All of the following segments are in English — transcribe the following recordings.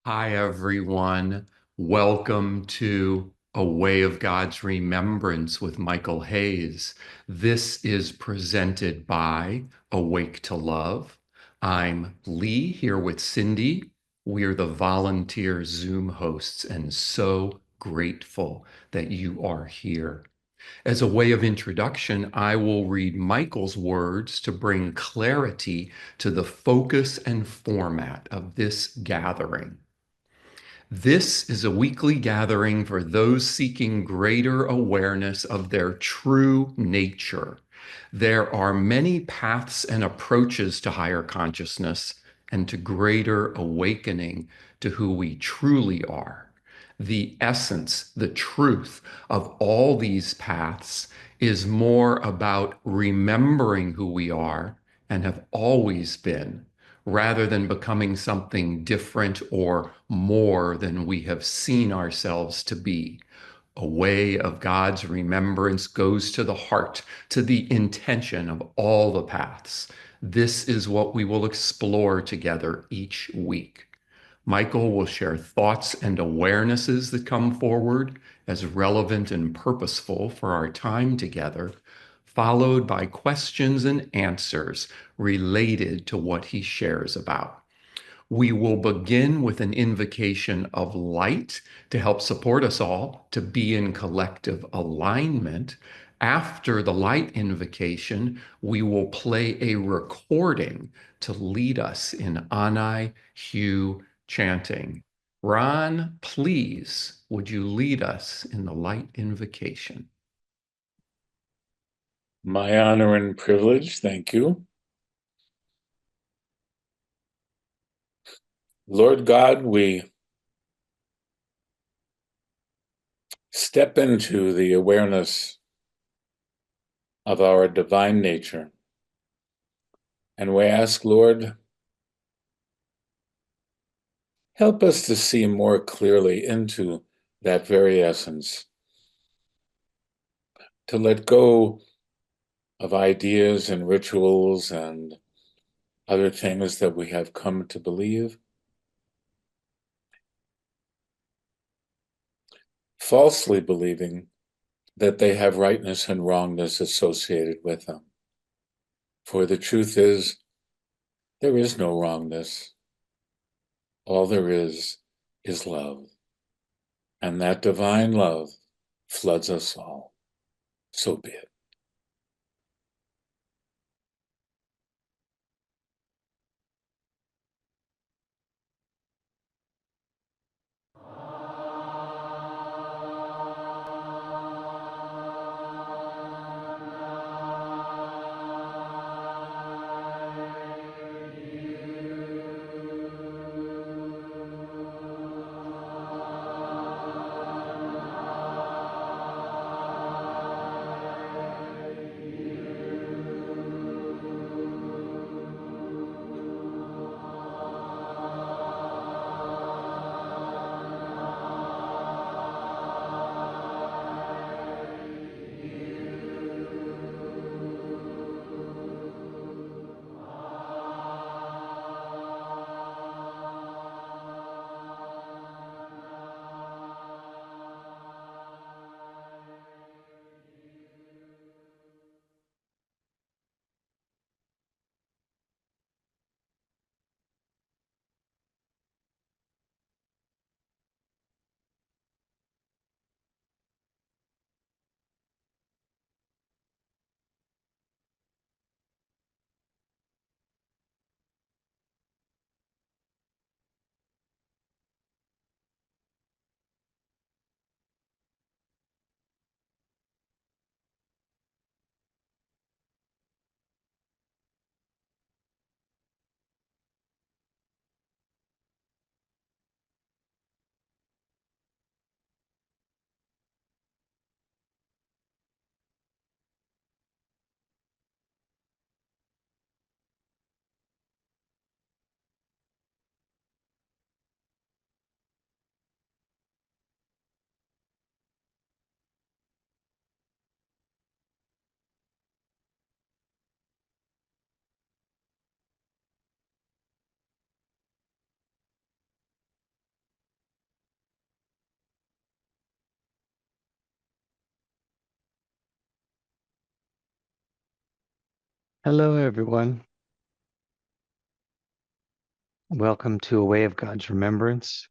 Hi, everyone. Welcome to A Way of God's Remembrance with Michael Hayes. This is presented by Awake to Love. I'm Lee here with Cindy. We're the volunteer Zoom hosts and so grateful that you are here. As a way of introduction, I will read Michael's words to bring clarity to the focus and format of this gathering. This is a weekly gathering for those seeking greater awareness of their true nature. There are many paths and approaches to higher consciousness and to greater awakening to who we truly are. The essence, the truth of all these paths is more about remembering who we are and have always been rather than becoming something different or more than we have seen ourselves to be. A way of God's remembrance goes to the heart, to the intention of all the paths. This is what we will explore together each week. Michael will share thoughts and awarenesses that come forward as relevant and purposeful for our time together, followed by questions and answers related to what he shares about. We will begin with an invocation of light to help support us all to be in collective alignment. After the light invocation, we will play a recording to lead us in Anai Hugh chanting. Ron, please, would you lead us in the light invocation? My honor and privilege, thank you. Lord God, we step into the awareness of our divine nature. And we ask, Lord, help us to see more clearly into that very essence, to let go of ideas and rituals and other things that we have come to believe, falsely believing that they have rightness and wrongness associated with them. For the truth is, there is no wrongness. All there is love. And that divine love floods us all. So be it. Hello, everyone. Welcome to A Way of God's Remembrance.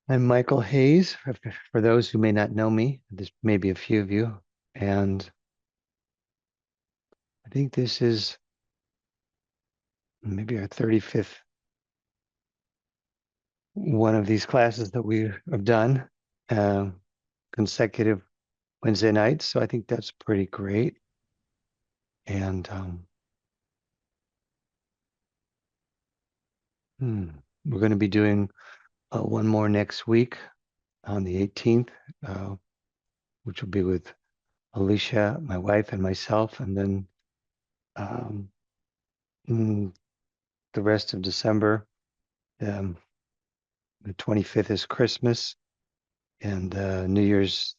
I'm Michael Hayes. For those who may not know me, there's maybe a few of you, and I think this is maybe our 35th one of these classes that we have done, uh, consecutive Wednesday nights. So I think that's pretty great. And we're going to be doing one more next week on the 18th, which will be with Alicia, my wife, and myself, and then um, the rest of December. Um, the 25th is Christmas, and New Year's,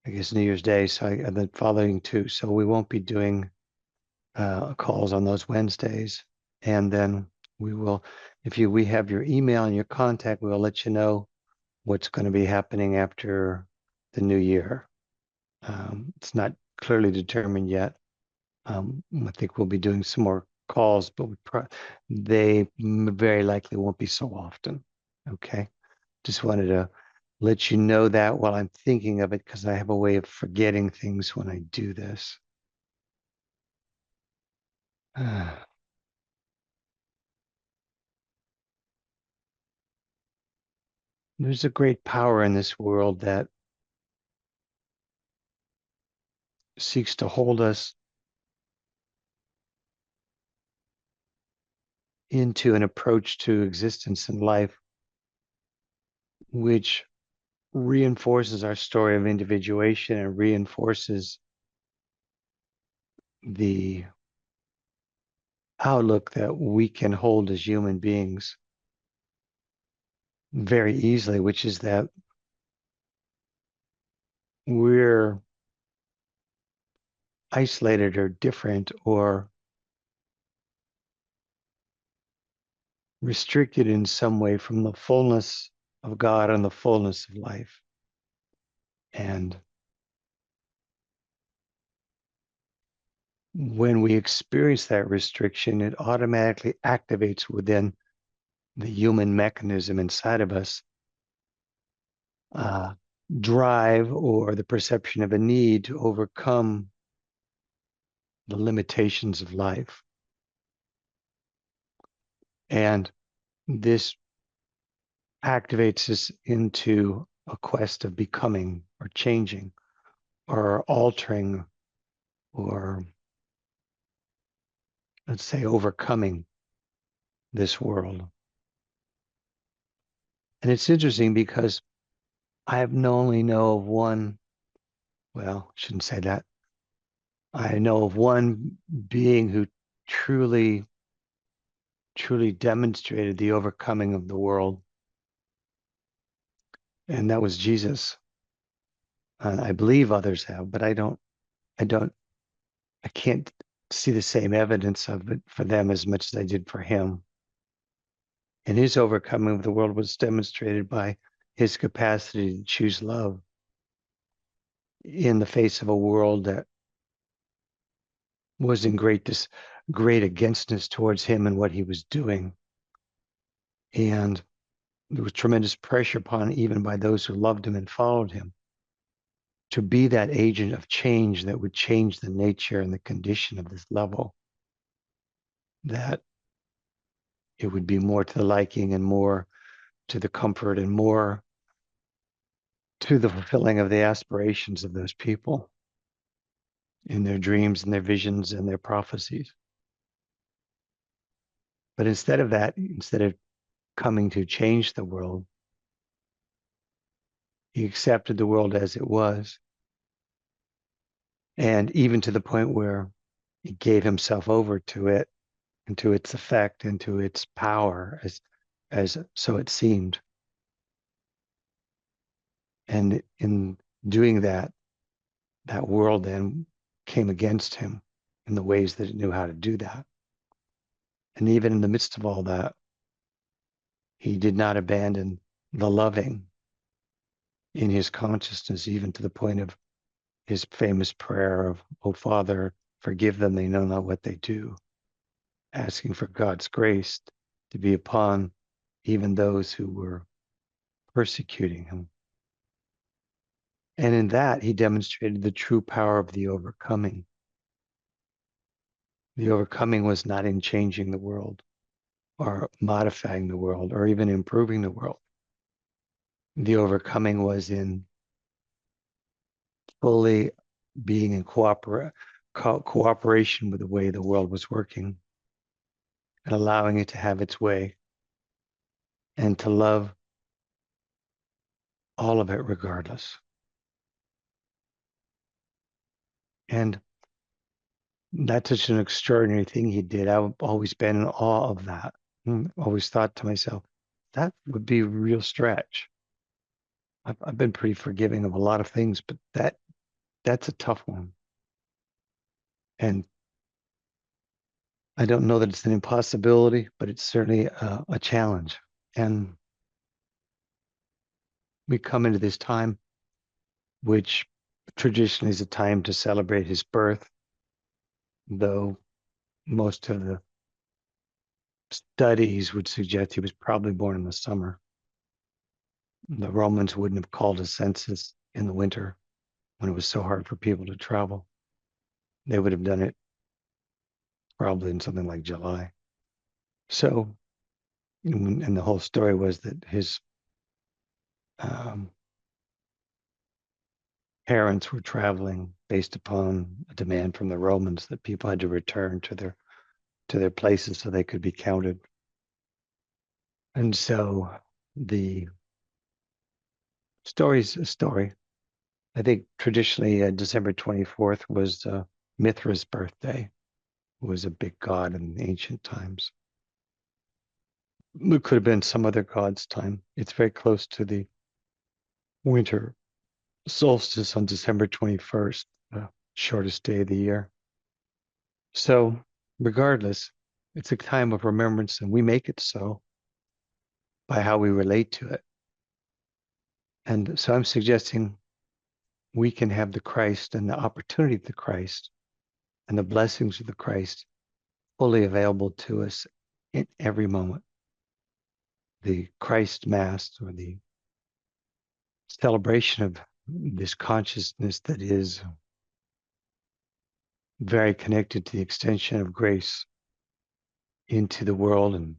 I guess New Year's Day. So and the following two. So we won't be doing calls on those Wednesdays, and then we will, if we have your email and your contact, we'll let you know what's going to be happening after the new year. It's not clearly determined yet. I think we'll be doing some more calls, but they very likely won't be so often. Okay. Just wanted to let you know that while I'm thinking of it, because I have a way of forgetting things when I do this. There's a great power in this world that seeks to hold us into an approach to existence and life, which reinforces our story of individuation and reinforces the outlook that we can hold as human beings very easily, which is that we're isolated or different or restricted in some way from the fullness of God and the fullness of life. And when we experience that restriction, it automatically activates within the human mechanism inside of us uh, drive or the perception of a need to overcome the limitations of life. And this activates us into a quest of becoming or changing or altering or, let's say, overcoming this world. And it's interesting because I have only know of one, well, shouldn't say that. I know of one being who truly, truly demonstrated the overcoming of the world, and that was Jesus. I believe others have, but I don't, I can't see the same evidence of it for them as much as I did for him. And his overcoming of the world was demonstrated by his capacity to choose love in the face of a world that was in great againstness towards him and what he was doing. And there was tremendous pressure upon even by those who loved him and followed him to be that agent of change that would change the nature and the condition of this level, that it would be more to the liking and more to the comfort and more to the fulfilling of the aspirations of those people in their dreams and their visions and their prophecies. But instead of that, instead of coming to change the world, he accepted the world as it was. And even to the point where he gave himself over to it and to its effect and to its power, as so it seemed. And in doing that, that world then came against him in the ways that it knew how to do that. And even in the midst of all that, he did not abandon the loving in his consciousness, even to the point of his famous prayer of, "Oh Father, Forgive them, they know not what they do. Asking for God's grace to be upon even those who were persecuting him. And in that, he demonstrated the true power of the overcoming. The overcoming was not in changing the world or modifying the world or even improving the world. The overcoming was in fully being in cooperation with the way the world was working and allowing it to have its way and to love all of it regardless. And that's such an extraordinary thing he did. I've always been in awe of that. Always thought to myself, that would be a real stretch. I've been pretty forgiving of a lot of things, but that's a tough one. And I don't know that it's an impossibility, but it's certainly a challenge. And we come into this time, which traditionally is a time to celebrate his birth, though most of the studies would suggest he was probably born in the summer. The Romans wouldn't have called a census in the winter when it was so hard for people to travel. They would have done it probably in something like July. So, and the whole story was that his um, parents were traveling based upon a demand from the Romans that people had to return to their places so they could be counted. And so the story's a story. I think traditionally December 24th was Mithra's birthday, who was a big god in ancient times. It could have been some other god's time. It's very close to the winter solstice on December 21st, the shortest day of the year. So, regardless, it's a time of remembrance, and we make it so by how we relate to it. And so I'm suggesting we can have the Christ and the opportunity of the Christ and the blessings of the Christ fully available to us in every moment. The Christ Mass, or the celebration of this consciousness that is very connected to the extension of grace into the world and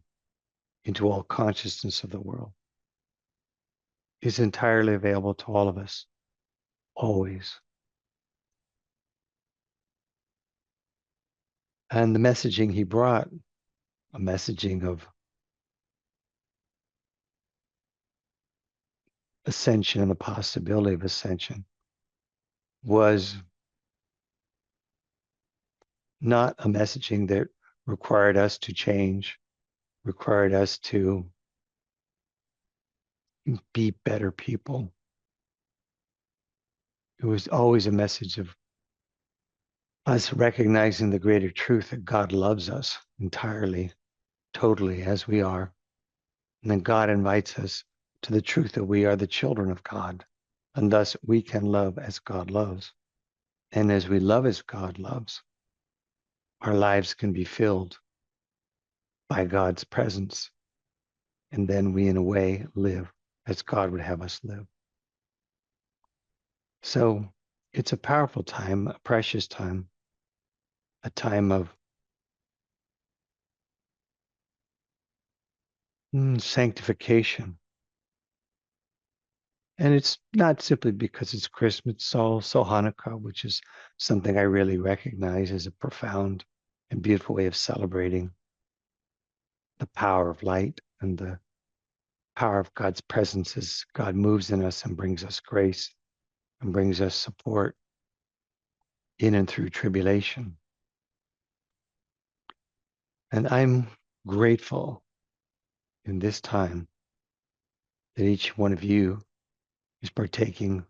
into all consciousness of the world, is entirely available to all of us, always. And the messaging he brought, a messaging of ascension and the possibility of ascension, was not a messaging that required us to change, required us to be better people. It was always a message of us recognizing the greater truth that God loves us entirely, totally as we are. And then God invites us to the truth that we are the children of God. And thus we can love as God loves. And as we love as God loves, our lives can be filled by God's presence. And then we, in a way, live as God would have us live. So it's a powerful time, a precious time, a time of sanctification. And it's not simply because it's Christmas, it's also Hanukkah, which is something I really recognize as a profound and beautiful way of celebrating the power of light and the power of God's presence as God moves in us and brings us grace and brings us support in and through tribulation. And I'm grateful in this time that each one of you is partaking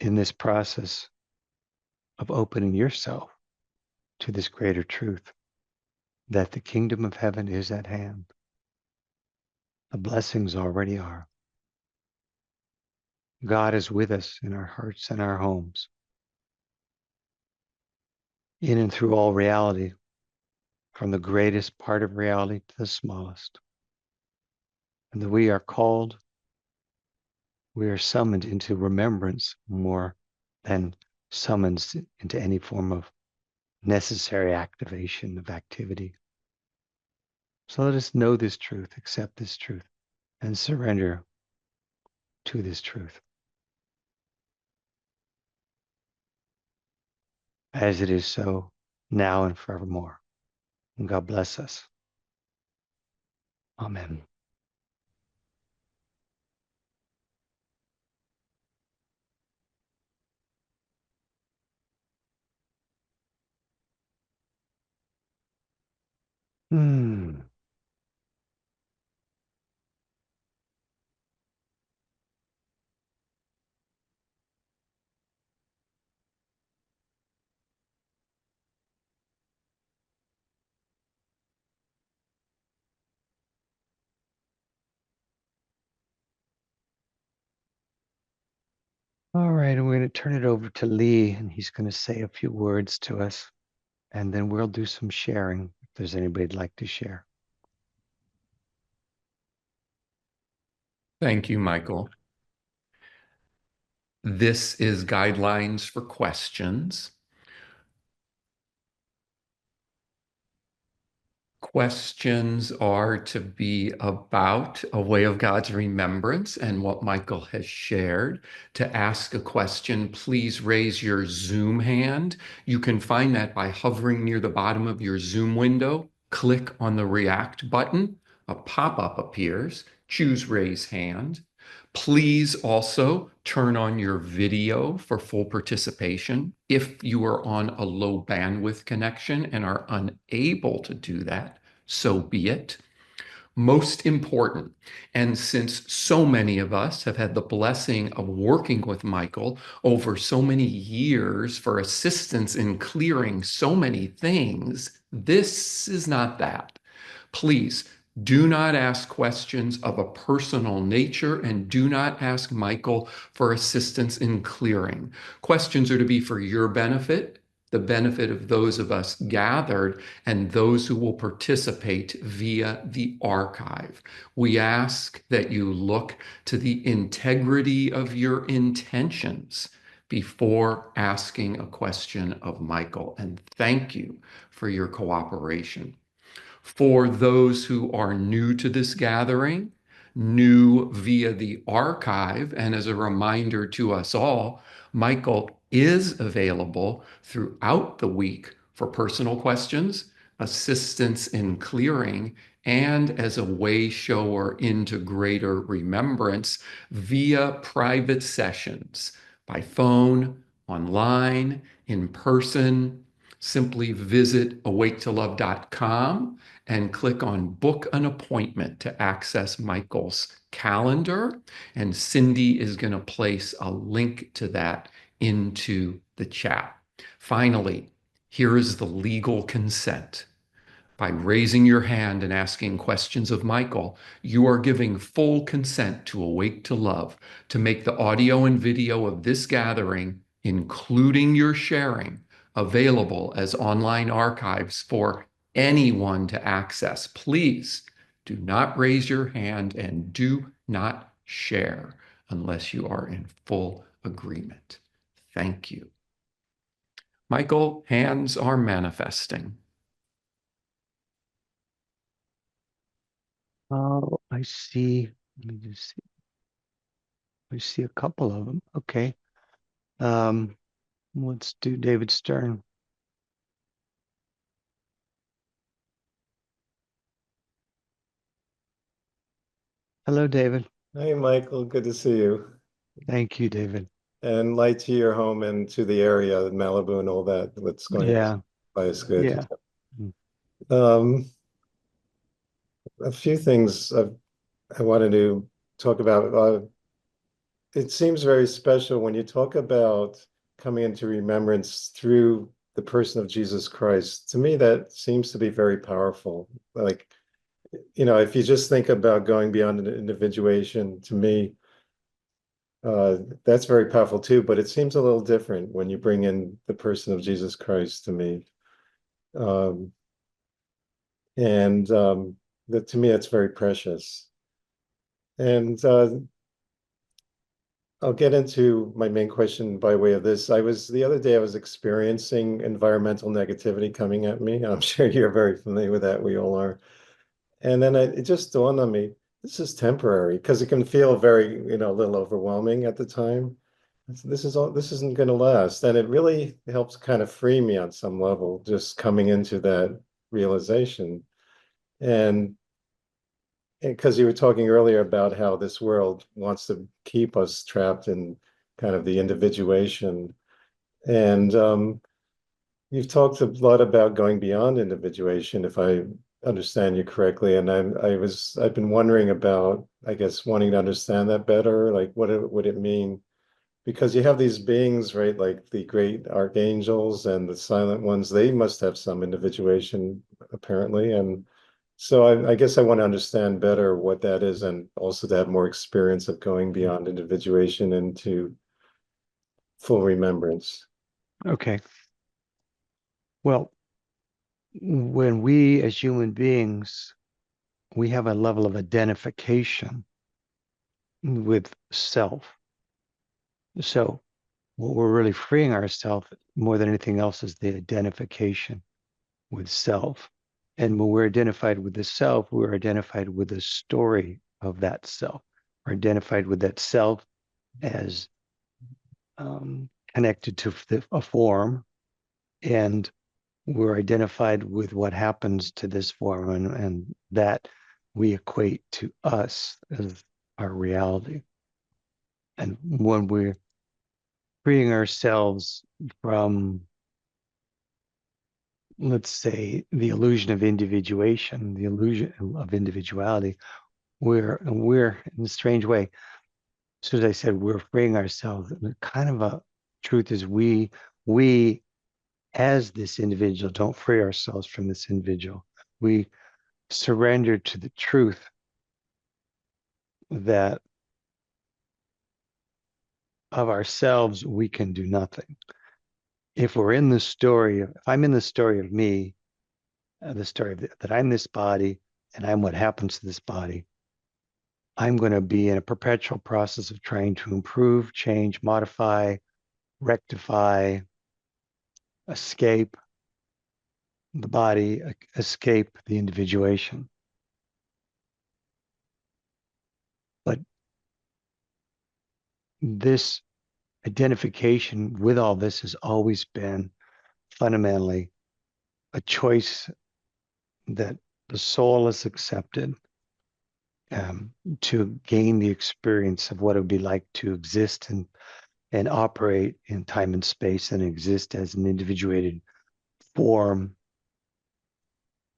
in this process of opening yourself to this greater truth that the kingdom of heaven is at hand. The blessings already are. God is with us in our hearts and our homes. in and through all reality, from the greatest part of reality to the smallest. And that we are called, we are summoned into remembrance more than summoned into any form of necessary activation of activity. So let us know this truth, accept this truth, and surrender to this truth as it is so now and forevermore. And God bless us. Amen. Hmm. All right, and we're going to turn it over to Lee, and he's going to say a few words to us, and then we'll do some sharing if there's anybody who'd like to share. Thank you, Michael. This is guidelines for questions. Questions are to be about a way of God's remembrance and what Michael has shared. To ask a question, please raise your Zoom hand. You can find that by hovering near the bottom of your Zoom window. Click on the React button. A pop-up appears. Choose Raise Hand. Please also turn on your video for full participation. If you are on a low bandwidth connection and are unable to do that, so be it. Most important, and since so many of us have had the blessing of working with Michael over so many years for assistance in clearing so many things, this is not that. Please do not ask questions of a personal nature and do not ask Michael for assistance in clearing. Questions are to be for your benefit, the benefit of those of us gathered, and those who will participate via the archive. We ask that you look to the integrity of your intentions before asking a question of Michael, and thank you for your cooperation. For those who are new to this gathering, new via the archive, and as a reminder to us all, Michael is available throughout the week for personal questions, assistance in clearing, and as a way shower into greater remembrance via private sessions by phone, online, in person. Simply visit awaketolove.com and click on book an appointment to access Michael's calendar. And Cindy is going to place a link to that into the chat. Finally, here is the legal consent. By raising your hand and asking questions of Michael, you are giving full consent to Awake to Love to make the audio and video of this gathering, including your sharing, available as online archives for anyone to access. Please do not raise your hand and do not share unless you are in full agreement. Thank you. Michael, hands are manifesting. Oh, I see. Let me just see. I see a couple of them. Okay. Um, let's do David Stern. Hello, David. Hey, Michael, good to see you. Thank you, David. And light to your home and to the area, Malibu and all that. What's going Yeah, by is good. yeah. Mm. Um, a few things I wanted to talk about. It seems very special when you talk about coming into remembrance through the person of Jesus Christ. To me, that seems to be very powerful. Like, if you just think about going beyond an individuation, to me, that's very powerful too, but it seems a little different when you bring in the person of Jesus Christ to me. Um, and that to me, that's very precious. And I'll get into my main question by way of this. The other day, I was experiencing environmental negativity coming at me. I'm sure you're very familiar with that. We all are. And then it just dawned on me, this is temporary because it can feel very, a little overwhelming at the time. This isn't going to last. And it really helps kind of free me on some level, just coming into that realization. And because you were talking earlier about how this world wants to keep us trapped in kind of the individuation. And you've talked a lot about going beyond individuation, if I understand you correctly. And I've been wondering about, I guess, wanting to understand that better. Like, would it mean? Because you have these beings, right? Like the great archangels and the silent ones, they must have some individuation, apparently. And so I guess I want to understand better what that is, and also to have more experience of going beyond individuation into full remembrance. Okay. Well, when we as human beings, we have a level of identification with self. So what we're really freeing ourselves more than anything else is the identification with self. And when we're identified with the self, we're identified with the story of that self. We're identified with that self as connected to a form, and we're identified with what happens to this form, and that we equate to us as our reality. And when we're freeing ourselves from, let's say, the illusion of individuation, the illusion of individuality, we're in a strange way. As soon as I said we're freeing ourselves, the kind of a truth is we as this individual don't free ourselves from this individual. We surrender to the truth that of ourselves we can do nothing. If we're in the story, if I'm in the story of me, the story of that I'm this body and I'm what happens to this body, I'm going to be in a perpetual process of trying to improve, change, modify, rectify, escape the body, escape the individuation. But this identification with all this has always been fundamentally a choice that the soul has accepted to gain the experience of what it would be like to exist and operate in time and space and exist as an individuated form,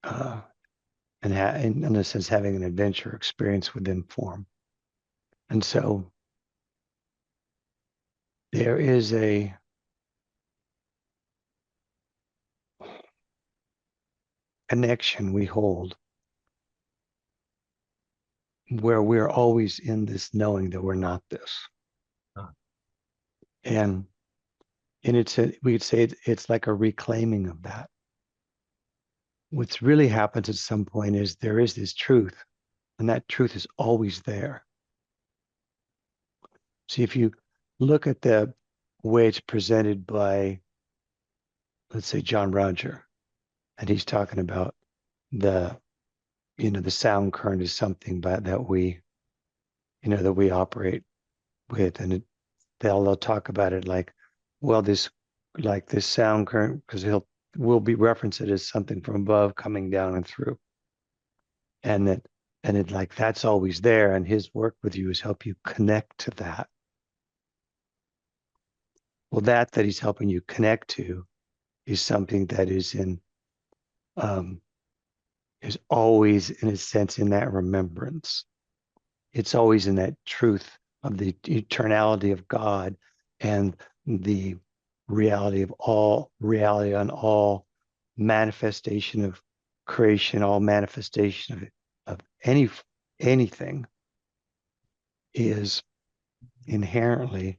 in a sense, having an adventure experience within form. And so there is a connection we hold where we're always in this knowing that we're not this. And we could say it's like a reclaiming of that. What's really happens at some point is there is this truth, and that truth is always there. See, if you look at the way it's presented by, let's say, John Roger, and he's talking about the, the sound current is something that we operate with, and they'll talk about it like, well, this sound current, because will be reference it as something from above coming down and through, and it like that's always there, and his work with you is help you connect to that. Well, that he's helping you connect to is something that is always, in a sense, in that remembrance. It's always in that truth of the eternality of God and the reality of all reality on all manifestation of creation, all manifestation of anything is inherently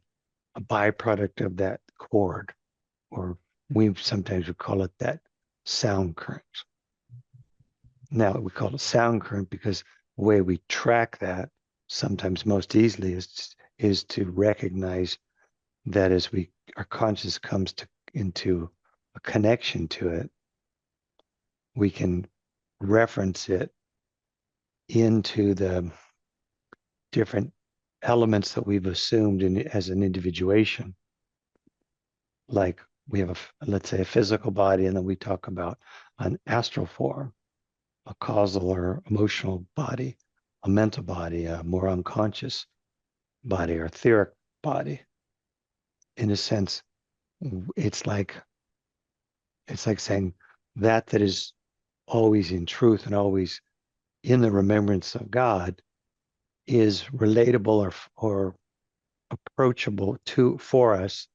a byproduct of that chord, or we sometimes would call it that sound current. Now, we call it sound current because the way we track that sometimes most easily is to recognize that as our conscious comes into a connection to it, we can reference it into the different elements that we've assumed as an individuation. Like we have let's say a physical body, and then we talk about an astral form, a causal or emotional body, a mental body, a more unconscious body, or etheric body. In a sense, it's like saying that is always in truth and always in the remembrance of God is relatable or approachable for us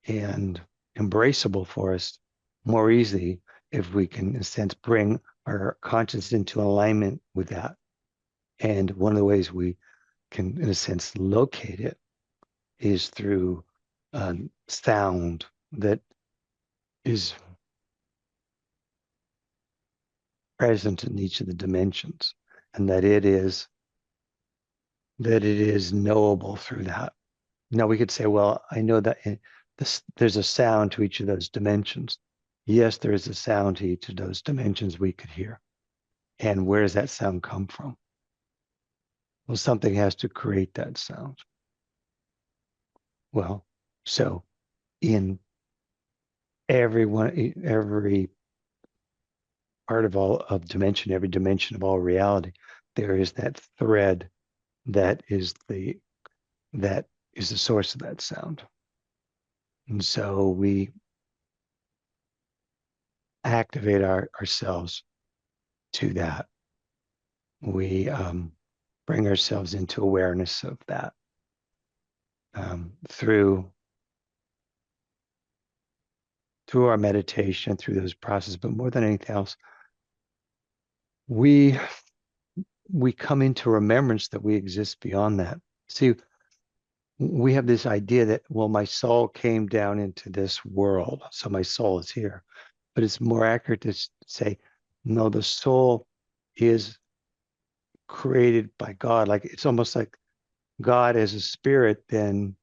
and embraceable for us more easily if we can, in a sense, bring our conscience into alignment with that. And one of the ways we can, in a sense, locate it is through sound that is present in each of the dimensions, and that it is knowable through that. Now we could say, well, I know that there's a sound to each of those dimensions. Yes, there is a sound to each of those dimensions we could hear. And where does that sound come from? Well, something has to create that sound. Well, so in every part of dimension, every dimension of all reality, there is that thread that is the source of that sound. And so we activate ourselves to that. We bring ourselves into awareness of that through our meditation, through those processes. But more than anything else, we come into remembrance that we exist beyond that. See, we have this idea that, well, my soul came down into this world, so my soul is here. But it's more accurate to say, no, the soul is created by God. Like it's almost like God as a spirit then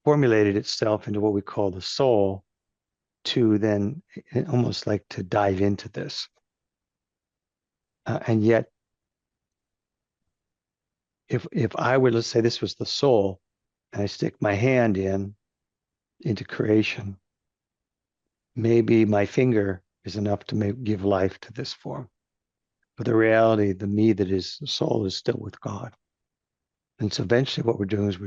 formulated itself into what we call the soul to then almost like to dive into this. And yet, if I were, let's say this was the soul, and I stick my hand into creation, maybe my finger is enough to give life to this form. But the reality, the me that is the soul, is still with God. And so eventually what we're doing is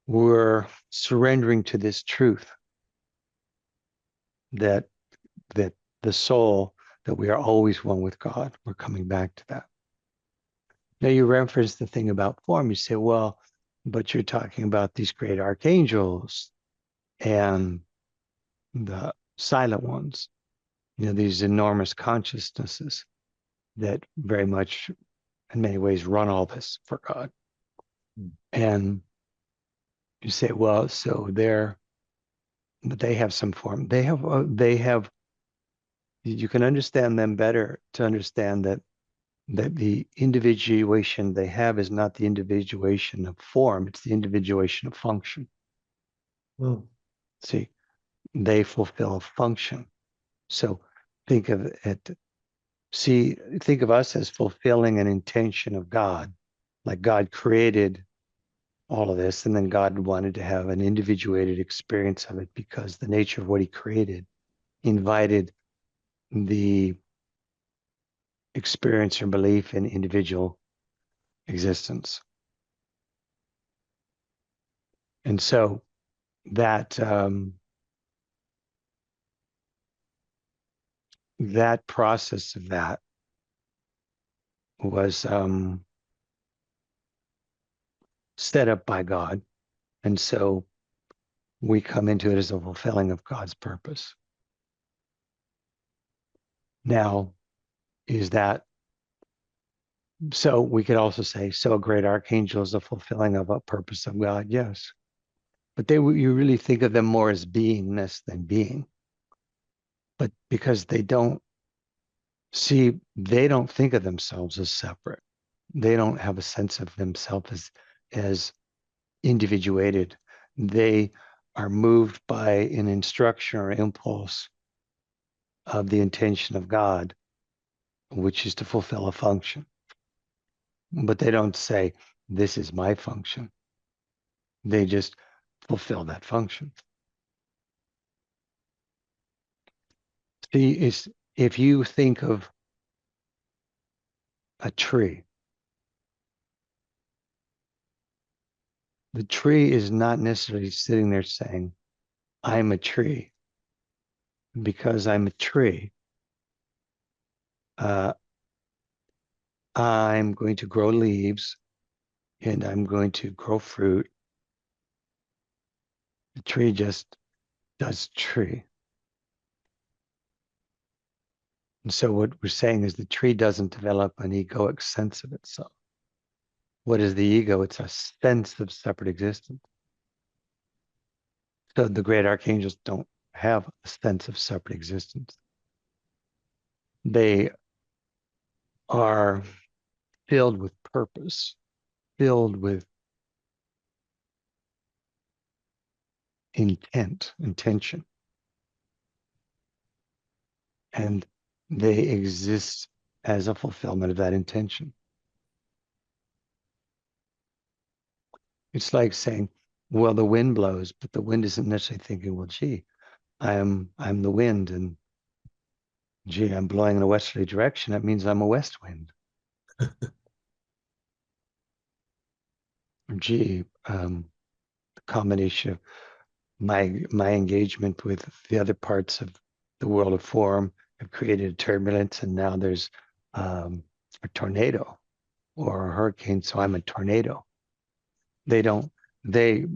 we're surrendering to this truth that the soul, that we are always one with God. We're coming back to that. Now you reference the thing about form. You say, well, but you're talking about these great archangels and the silent ones, these enormous consciousnesses that very much in many ways run all this for God. And you say, well, so but they have some form. They have, you can understand them better to understand that the individuation they have is not the individuation of form, it's the individuation of function. Mm. See, they fulfill a function. So think of us as fulfilling an intention of God. Like God created all of this, and then God wanted to have an individuated experience of it because the nature of what he created invited the experience or belief in individual existence. And so that that process of that was set up by God. And so we come into it as a fulfilling of God's purpose. Now, is that so? We could also say, so a great archangel is a fulfilling of a purpose of God. Yes. but you really think of them more as beingness than being. But because they don't think of themselves as separate. They don't have a sense of themselves as individuated. They are moved by an instruction or impulse of the intention of God, which is to fulfill a function. But they don't say, this is my function. They just fulfill that function. See, if you think of a tree, the tree is not necessarily sitting there saying, I'm a tree. Because I'm a tree, I'm going to grow leaves and I'm going to grow fruit. The tree just does tree. And so what we're saying is the tree doesn't develop an egoic sense of itself. What is the ego? It's a sense of separate existence. So the great archangels don't have a sense of separate existence. They are filled with purpose, filled with intention. And they exist as a fulfillment of that intention. It's like saying, well, the wind blows, but the wind isn't necessarily thinking, well, gee, I'm the wind, and gee, I'm blowing in a westerly direction. That means I'm a west wind. Or, gee, the combination of my engagement with the other parts of the world of form have created a turbulence, and now there's a tornado or a hurricane, so I'm a tornado. They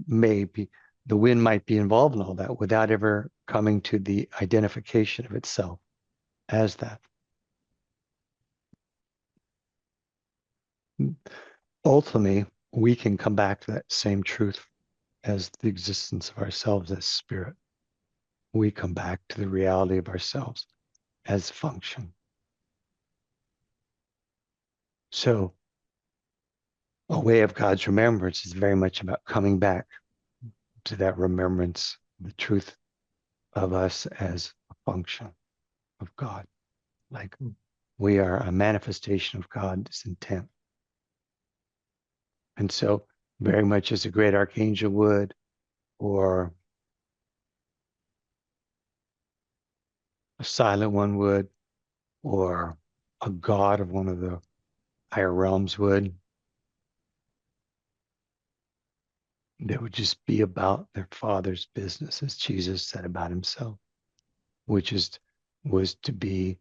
may be, the wind might be involved in all that without ever coming to the identification of itself as that. Ultimately, we can come back to that same truth as the existence of ourselves as spirit. We come back to the reality of ourselves as function. So a way of God's remembrance is very much about coming back to that remembrance, the truth of us as a function of God. Like we are a manifestation of God's intent. And so very much as a great archangel would, or a silent one would, or a god of one of the higher realms would, they would just be about their father's business, as Jesus said about himself, which was to be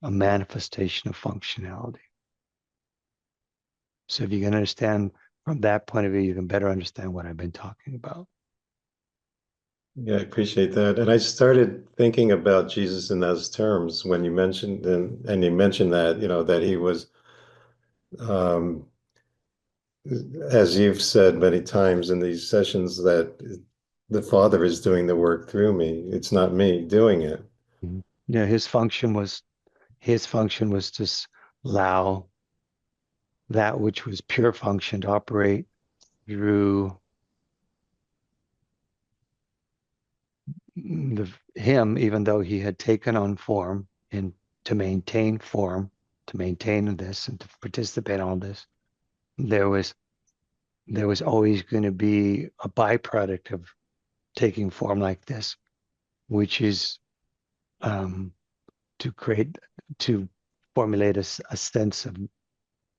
a manifestation of functionality. So if you can understand from that point of view, you can better understand what I've been talking about. Yeah, I appreciate that. And I started thinking about Jesus in those terms when you mentioned, and you mentioned that, that he was, um, as you've said many times in these sessions, that the Father is doing the work through me. It's not me doing it. Mhm. Yeah, his function was to allow that which was pure function to operate through him, even though he had taken on form, and to maintain form, to maintain this and to participate in all this, there was always going to be a byproduct of taking form like this, which is um, to formulate a sense of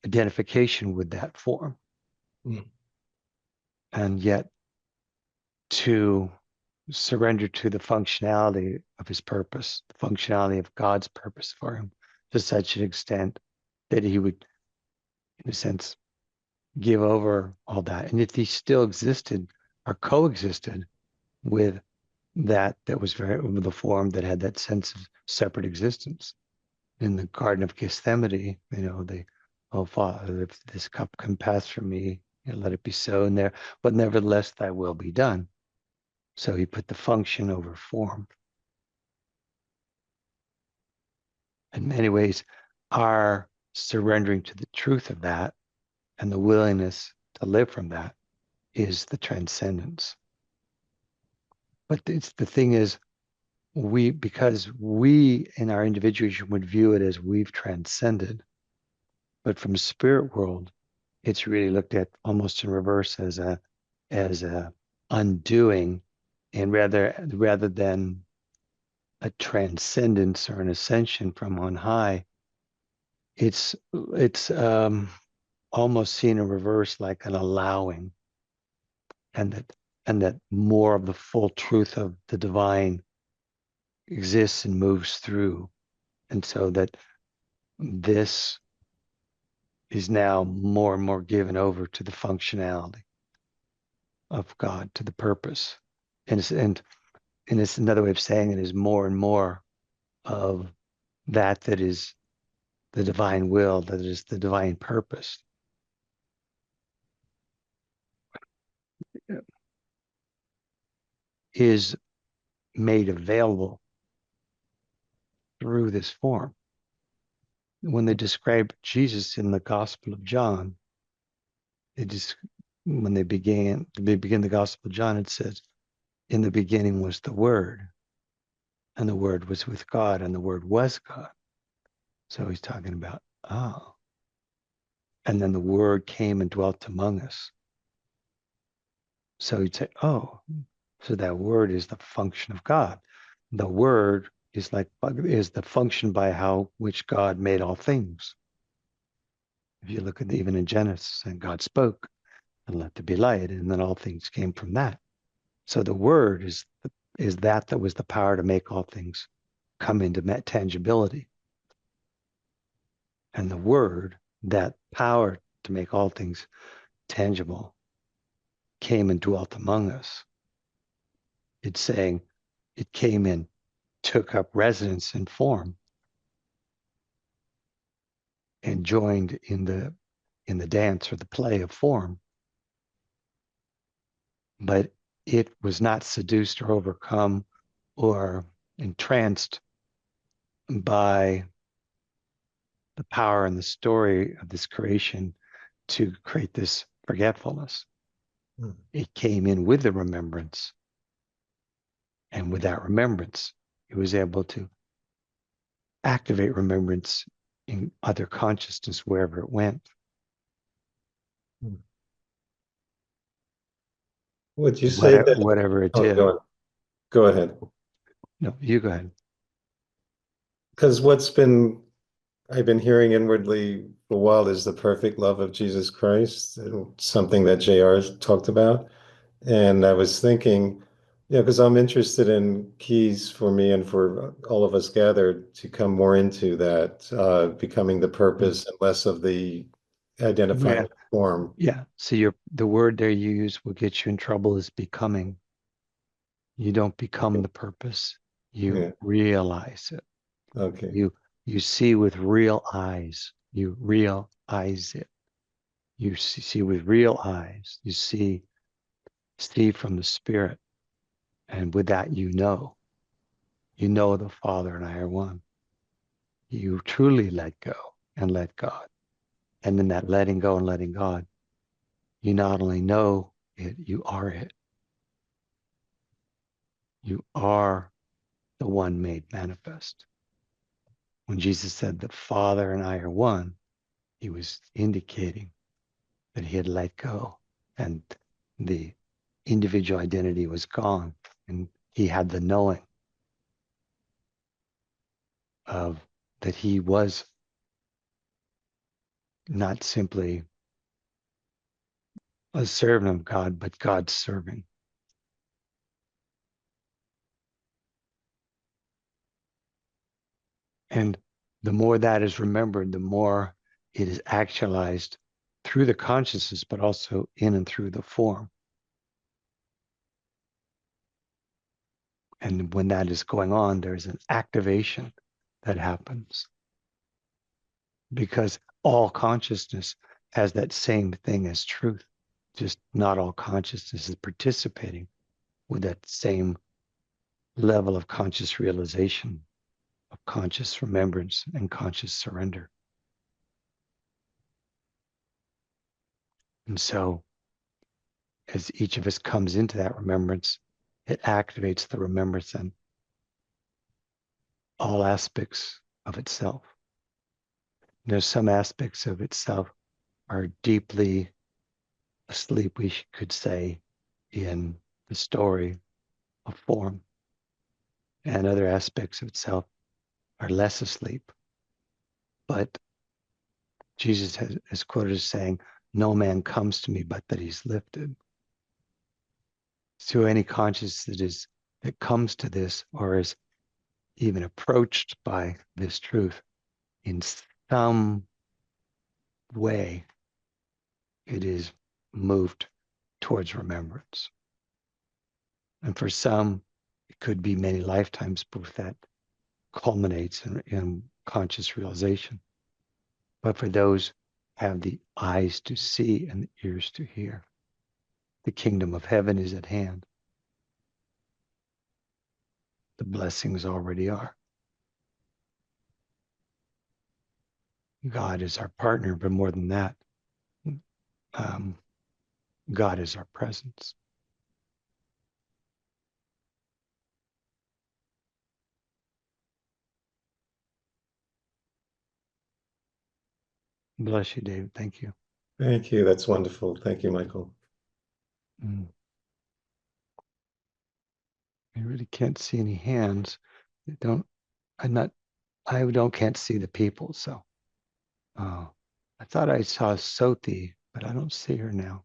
identification with that form, Mm. and yet to surrender to the functionality of his purpose, the functionality of God's purpose for him, to such an extent that he would, in a sense, give over all that. And if he still existed or coexisted with that was with the form that had that sense of separate existence. In the Garden of Gethsemane, oh Father, if this cup can pass from me, let it be so in there, but nevertheless thy will be done. So he put the function over form. In many ways, our surrendering to the truth of that and the willingness to live from that is the transcendence. But the thing is, because we in our individuation would view it as we've transcended, but from spirit world, it's really looked at almost in reverse as a undoing, and rather than a transcendence or an ascension from on high, it's almost seen in reverse like an allowing, and that more of the full truth of the divine exists and moves through, and so that this is now more and more given over to the functionality of God, to the purpose. And it's another way of saying it is more and more of that is the divine will, that is the divine purpose, is made available through this form. When they describe Jesus in the Gospel of John, it just when they begin the Gospel of John, it says, "In the beginning was the Word, and the Word was with God, and the Word was God." So he's talking about, and then the Word came and dwelt among us. So he'd say, so that Word is the function of God. The Word is the function by which God made all things. If you look at even in Genesis, and God spoke, and let there be light, and then all things came from that. So the Word is that was the power to make all things come into tangibility. And the Word, that power to make all things tangible, came and dwelt among us. It's saying it came in, took up residence in form, and joined in the dance or the play of form. But it was not seduced or overcome or entranced by the power and the story of this creation to create this forgetfulness. It came in with the remembrance. And with that remembrance, it was able to activate remembrance in other consciousness wherever it went. Would you say that? Whatever it Oh, did. go ahead. No, you go ahead. Because I've been hearing inwardly for a while is the perfect love of Jesus Christ, something that JR talked about. And I was thinking, because I'm interested in keys for me and for all of us gathered to come more into that, becoming the purpose and less of the identifying Yeah. form. Yeah. So the word they use will get you in trouble is becoming. You don't become the purpose. You Yeah. realize it. Okay. You see with real eyes. You realize it. You see with real eyes. You see from the spirit. And with that, you know the Father and I are one. You truly let go and let God. And in that letting go and letting God, you not only know it, you are it. You are the one made manifest. When Jesus said the Father and I are one, he was indicating that he had let go and the individual identity was gone. And he had the knowing of that he was not simply a servant of God, but God's servant. And the more that is remembered, the more it is actualized through the consciousness, but also in and through the form. And when that is going on, there's an activation that happens because all consciousness has that same thing as truth. Just not all consciousness is participating with that same level of conscious realization, of conscious remembrance and conscious surrender. And so as each of us comes into that remembrance, it activates the remembrance in all aspects of itself. There's some aspects of itself are deeply asleep, we could say, in the story of form, and other aspects of itself are less asleep. But Jesus is quoted as saying, "No man comes to me but that he's lifted." So any consciousness that comes to this or is even approached by this truth in some way, it is moved towards remembrance. And for some, it could be many lifetimes before that culminates in conscious realization. But for those who have the eyes to see and the ears to hear, the kingdom of heaven is at hand. The blessings already are. God is our partner, but more than that, God is our presence. Bless you, David. Thank you. Thank you. That's wonderful. Thank you, Michael. I really can't see any hands. I can't see the people. So I thought I saw Soti, but I don't see her now.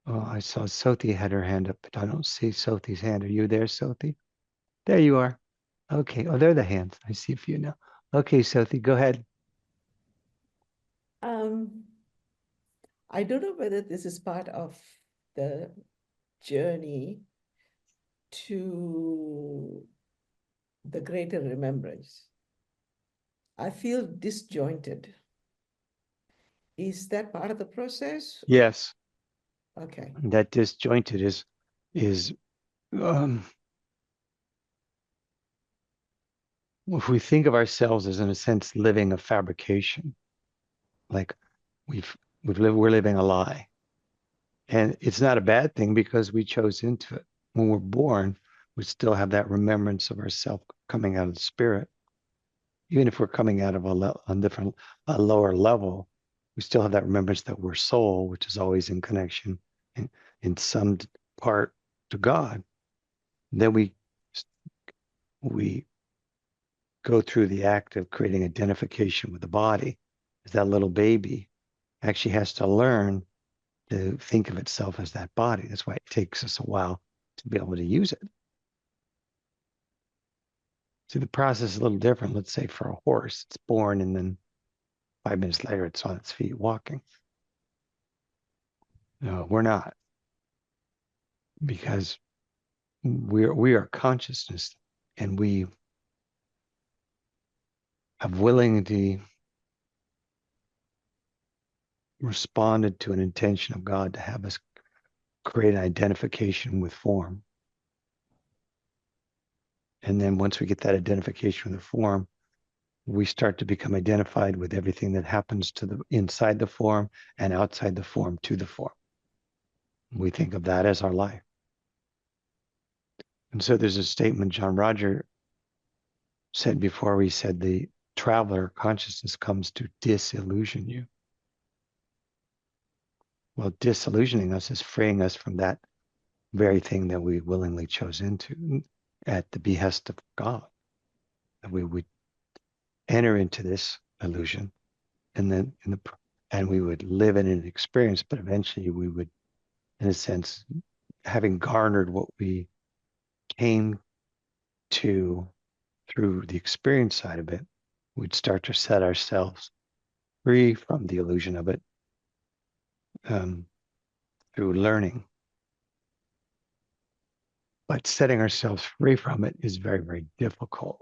Oh, I saw Soti had her hand up, but I don't see Soti's hand. Are you there, Soti? There you are. Okay. Oh, there are the hands. I see a few now. Okay, Soti, go ahead. I don't know whether this is part of the journey to the greater remembrance. I feel disjointed. Is that part of the process? Yes, Okay. that disjointed is if we think of ourselves as in a sense living a fabrication, like we're living a lie. And it's not a bad thing because we chose into it. When we're born, we still have that remembrance of ourself coming out of the spirit. Even if we're coming out of a lower level, we still have that remembrance that we're soul, which is always in connection in some part to God. Then we go through the act of creating identification with the body. As that little baby actually has to learn to think of itself as that body. That's why it takes us a while to be able to use it. See, the process is a little different. Let's say for a horse, it's born and then 5 minutes later, it's on its feet walking. No, we're not, because we are consciousness, and we have willingly responded to an intention of God to have us create an identification with form. And then once we get that identification with the form, we start to become identified with everything that happens to the inside the form and outside the form to the form. We think of that as our life. And so there's a statement John Roger said before. He said the traveler consciousness comes to disillusion you. Well, disillusioning us is freeing us from that very thing that we willingly chose into at the behest of God. That we would enter into this illusion, and then and we would live in an experience, but eventually we would, in a sense, having garnered what we came to through the experience side of it, we'd start to set ourselves free from the illusion of it through learning. But setting ourselves free from it is very, very difficult.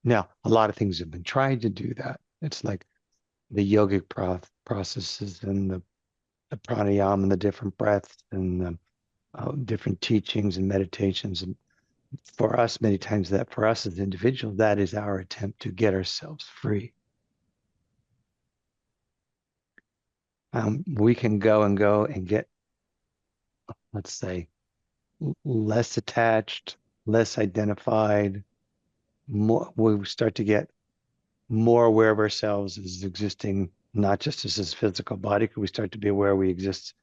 Now, a lot of things have been trying to do that. It's like the yogic processes and the the pranayama and the different breaths and the different teachings and meditations. And for us, many times that for us as individuals, that is our attempt to get ourselves free. We can go and get, let's say, less attached, less identified, more, we start to get more aware of ourselves as existing, not just as this physical body, because we start to be aware we exist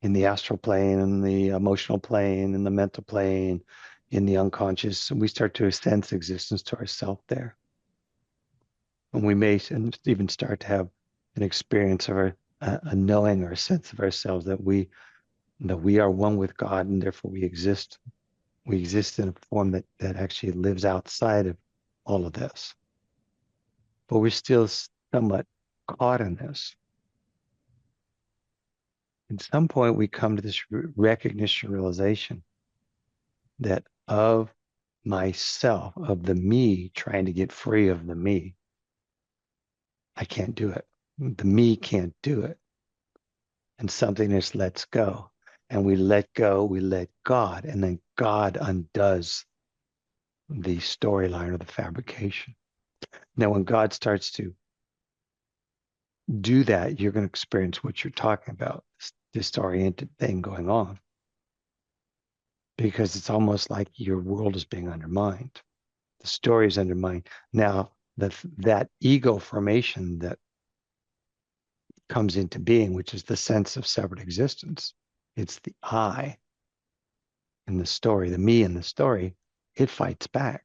in the astral plane and the emotional plane and the mental plane, in the unconscious, and we start to sense existence to ourselves there. And we may even start to have an experience of a knowing or a sense of ourselves that we are one with God, and therefore we exist. We exist in a form that actually lives outside of all of this. But we're still somewhat caught in this. At some point, we come to this recognition, realization that of myself, of the me trying to get free of the me, I can't do it. The me can't do it. And something just lets go. And we let go, we let God, and then God undoes the storyline or the fabrication. Now, when God starts to do that, you're going to experience what you're talking about, this disoriented thing going on. Because it's almost like your world is being undermined. The story is undermined. Now, that ego formation that comes into being, which is the sense of separate existence, it's the I in the story, the me in the story, it fights back.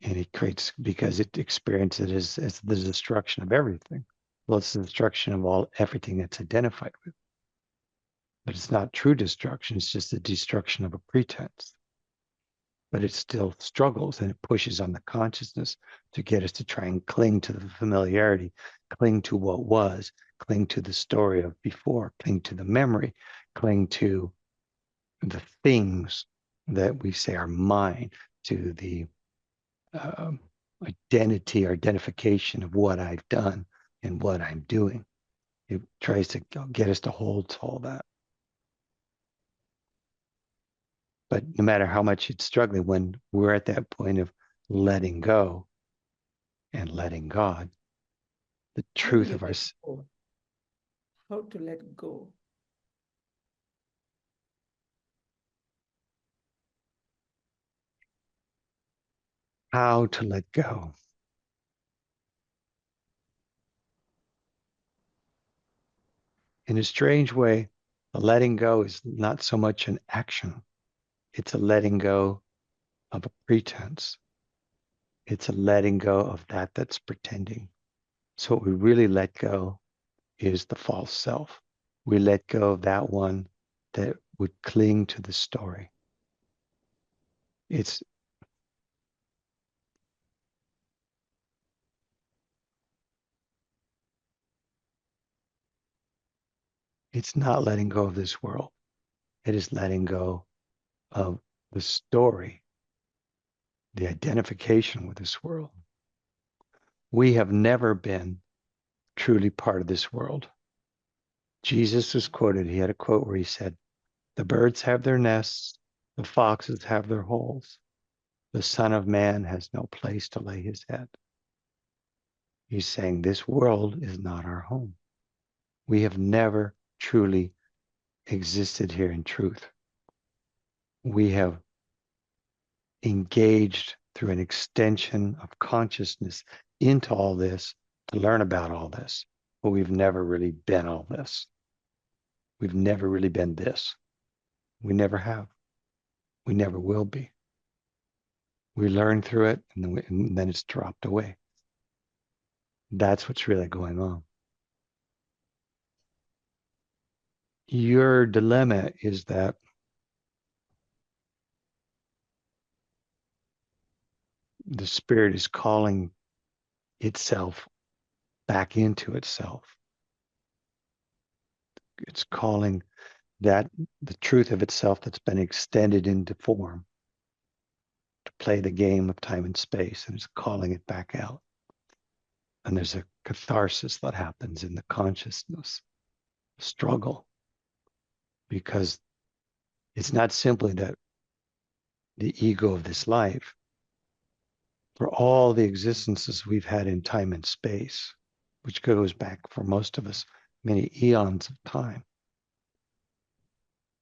And it creates, because it experiences it as the destruction of everything. Well, it's the destruction of everything that's identified with. But it's not true destruction, it's just the destruction of a pretense. But it still struggles and it pushes on the consciousness to get us to try and cling to the familiarity, cling to what was, cling to the story of before, cling to the memory, cling to the things that we say are mine, to the identity or identification of what I've done and what I'm doing. It tries to get us to hold to all that. But no matter how much it's struggling, when we're at that point of letting go and letting God, the How do truth you of our, let go? How to let go? how to let go. In a strange way, the letting go is not so much an action. It's a letting go of a pretense. It's a letting go of that's pretending. So what we really let go is the false self. We let go of that one that would cling to the story. It's not letting go of this world. It is letting go of the story, the identification with this world. We have never been truly part of this world. Jesus was quoted, he had a quote where he said, "The birds have their nests, the foxes have their holes. The Son of Man has no place to lay his head." He's saying this world is not our home. We have never truly existed here in truth. We have engaged through an extension of consciousness into all this to learn about all this, but we've never really been all this. We've never really been this. We never have. We never will be. We learn through it and then it's dropped away. That's what's really going on. Your dilemma is that the spirit is calling itself back into itself. It's calling that the truth of itself that's been extended into form to play the game of time and space, and it's calling it back out. And there's a catharsis that happens in the consciousness struggle, because it's not simply that the ego of this life, for all the existences we've had in time and space, which goes back for most of us many eons of time.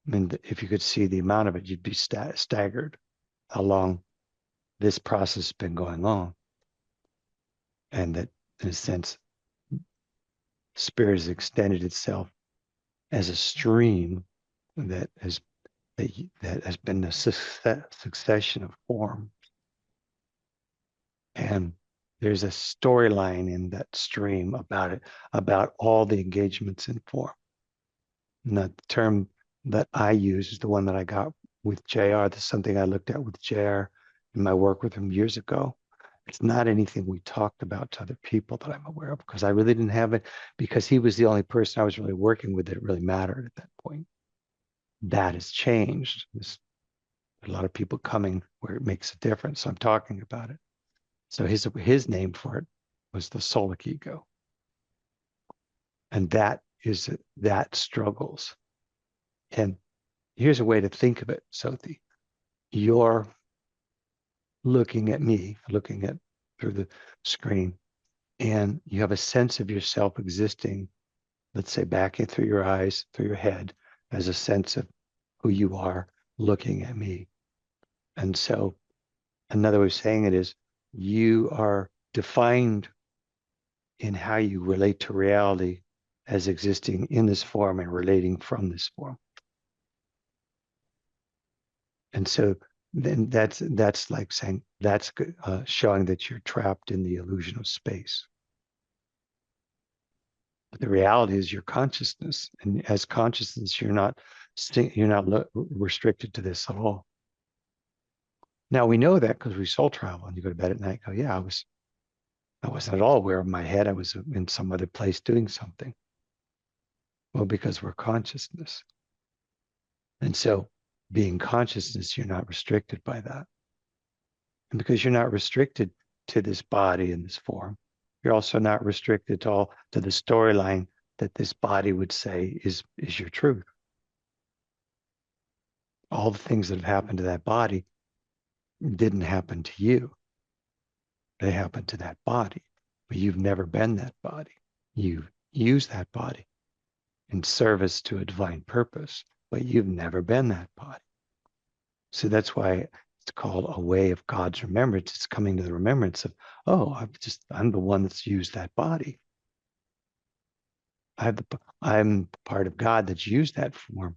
I mean, if you could see the amount of it, you'd be staggered how long this process has been going on. And that, in a sense, spirit has extended itself as a stream that has that has been a succession of form. And there's a storyline in that stream about it, about all the engagements in form. And the term that I use is the one that I got with JR. That's something I looked at with JR in my work with him years ago. It's not anything we talked about to other people that I'm aware of, because I really didn't have it, because he was the only person I was really working with that really mattered at that point. That has changed. There's a lot of people coming where it makes a difference. So I'm talking about it. So his name for it was the solic ego. And that struggles. And here's a way to think of it, Sothi. You're looking at me, looking at through the screen, and you have a sense of yourself existing, let's say back in through your eyes, through your head, as a sense of who you are looking at me. And so another way of saying it is you are defined in how you relate to reality as existing in this form and relating from this form. And so then that's like saying that's showing that you're trapped in the illusion of space. But the reality is your consciousness, and as consciousness, you're not restricted to this at all. Now we know that because we soul travel, and you go to bed at night, and go, yeah, I wasn't at all aware of my head. I was in some other place doing something. Well, because we're consciousness. And so being consciousness, you're not restricted by that. And because you're not restricted to this body and this form, you're also not restricted to the storyline that this body would say is your truth. All the things that have happened to that body didn't happen to you. They happened to that body. But you've never been that body. You've used that body in service to a divine purpose, but you've never been that body. So that's why it's called a way of God's remembrance. It's coming to the remembrance of, oh, I'm the one that's used that body. I'm part of God that's used that form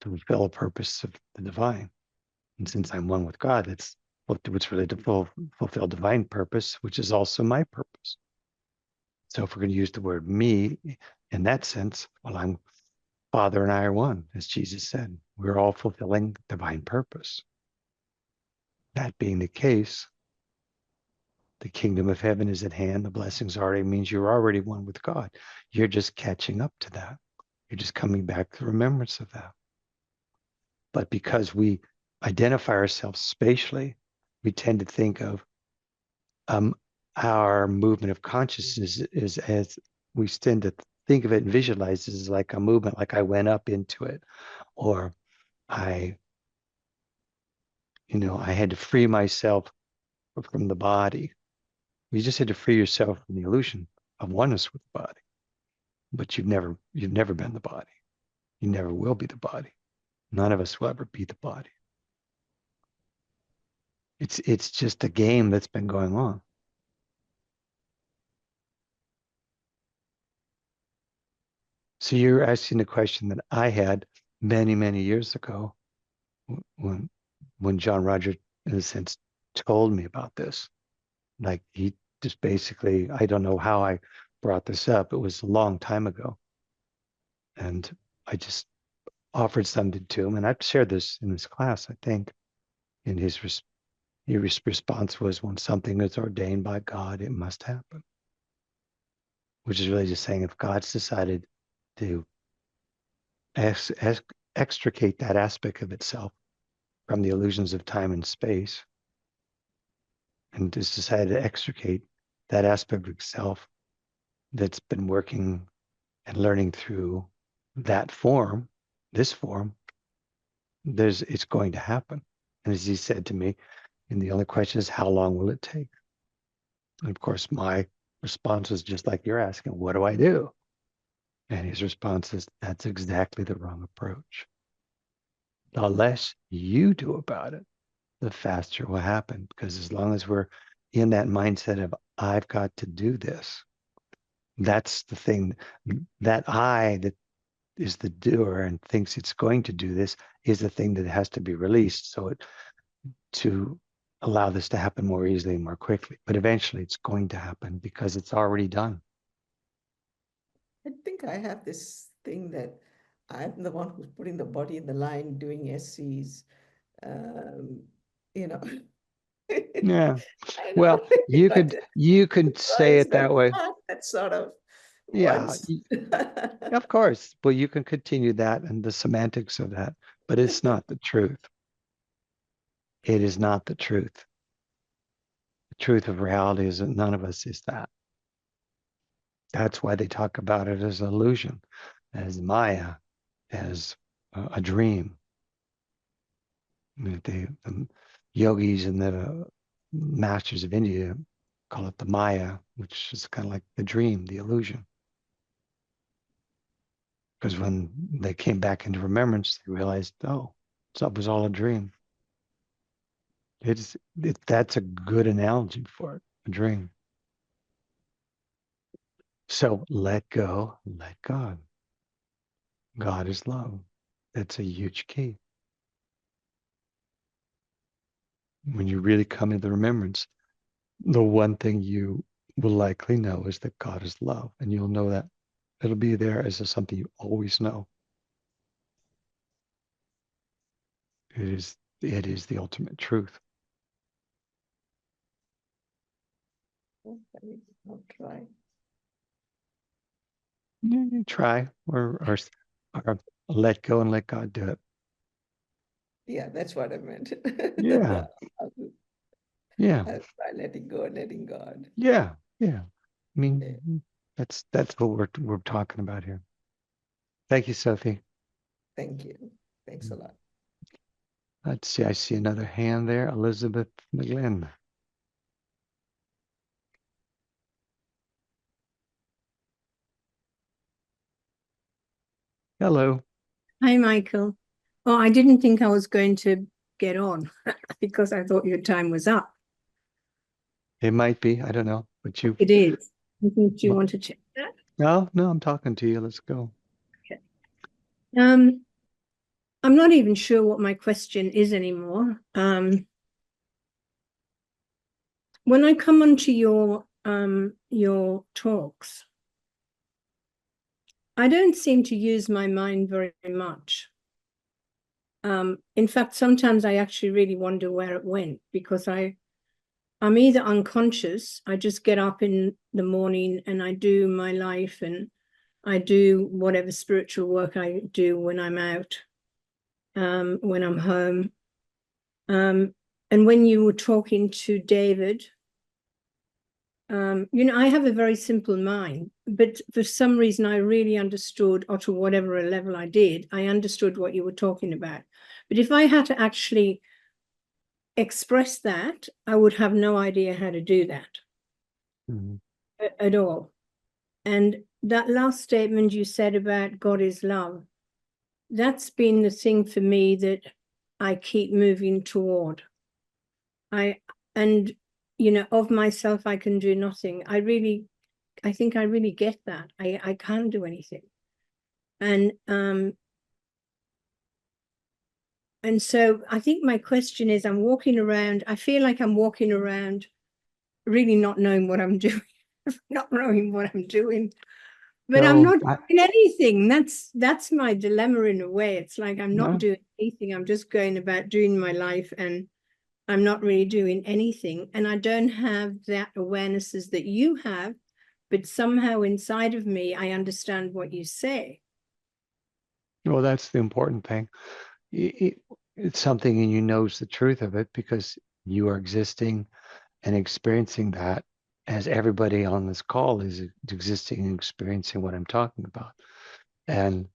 to fulfill a purpose of the divine. And since I'm one with God, that's what's really to fulfill divine purpose, which is also my purpose. So if we're going to use the word me in that sense, well, I'm Father and I are one, as Jesus said. We're all fulfilling divine purpose. That being the case, the kingdom of heaven is at hand. The blessings already means you're already one with God. You're just catching up to that. You're just coming back to remembrance of that. But because we identify ourselves spatially, we tend to think of our movement of consciousness is as we tend to think of it and visualize it as like a movement, like I went up into it, or I had to free myself from the body. You just had to free yourself from the illusion of oneness with the body. But you've never been the body. You never will be the body. None of us will ever be the body. It's just a game that's been going on. So you're asking a question that I had many, many years ago when John Roger, in a sense, told me about this. Like he just basically, I don't know how I brought this up. It was a long time ago. And I just offered something to him. And I've shared this in this class, I think. And his response was, when something is ordained by God, it must happen. Which is really just saying, if God's decided to extricate that aspect of itself from the illusions of time and space, and has decided to extricate that aspect of itself that's been working and learning through that form, this form, it's going to happen. And as he said to me, and the only question is, how long will it take? And of course, my response is just like you're asking, what do I do? And his response is, that's exactly the wrong approach. The less you do about it, the faster it will happen. Because as long as we're in that mindset of, I've got to do this, that's the thing. That I that is the doer and thinks it's going to do this is the thing that has to be released. So to allow this to happen more easily and more quickly. But eventually it's going to happen because it's already done. I think I have this thing that I'm the one who's putting the body in the line, doing SCs, um, you know. Yeah. I Well, know, you but could God say is it the that way. part that sort of Yeah, wants. of course. Well, you can continue that and the semantics of that, but it's not the truth. It is not the truth. The truth of reality is that none of us is that. That's why they talk about it as illusion, as Maya, as a dream. The yogis and the masters of India call it the Maya, which is kind of like the dream, the illusion. Because when they came back into remembrance, they realized, oh, it was all a dream. That's a good analogy for it, a dream. So let go, let God. God is love. That's a huge key. When you really come into the remembrance, the one thing you will likely know is that God is love, and you'll know that it'll be there as something you always know. It is the ultimate truth. Okay, I'll try. You try or let go and let God do it. Yeah, that's what I meant. Yeah, I'll, yeah, I'll try letting go and letting God. yeah, yeah. I Okay, mean, that's what we're talking about here. Thank you, Sophie. thank you. Thanks a lot. Let's see. I see another hand there, Elizabeth McGlynn. Hello. Hi, Michael. Oh, I didn't think I was going to get on because I thought your time was up. It might be. I don't know, but you. It is. Do you want to check that? No, no. I'm talking to you. Let's go. Okay. I'm not even sure what my question is anymore. When I come onto your talks, I don't seem to use my mind very much. In fact, sometimes I actually really wonder where it went because I'm either unconscious, I just get up in the morning and I do my life and I do whatever spiritual work I do when I'm out, when I'm home. And when you were talking to David, I have a very simple mind, but for some reason I really understood, or to whatever level I did, I understood what you were talking about. But if I had to actually express that, I would have no idea how to do that at all. And that last statement you said about God is love, that's been the thing for me that I keep moving toward. Of myself, I can do nothing. I think I really get that. I can't do anything. And so I think my question is, I feel like I'm walking around really not knowing what I'm doing, not knowing what I'm doing. But I'm No, not doing anything. That's my dilemma in a way. It's like I'm not no. doing anything. I'm just going about doing my life and I'm not really doing anything. And I don't have that awarenesses that you have, but somehow inside of me, I understand what you say. Well, that's the important thing. It's something and you knows the truth of it because you are existing and experiencing that as everybody on this call is existing and experiencing what I'm talking about. And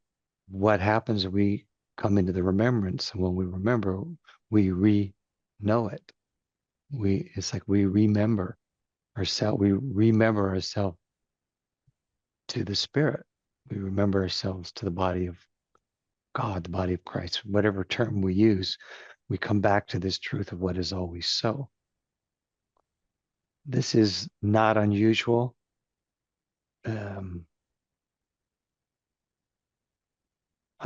what happens is we come into the remembrance, and when we remember, we know it. It's like we remember ourselves. We remember ourselves to the Spirit. We remember ourselves to the body of God, the body of Christ. Whatever term we use, we come back to this truth of what is always so. This is not unusual.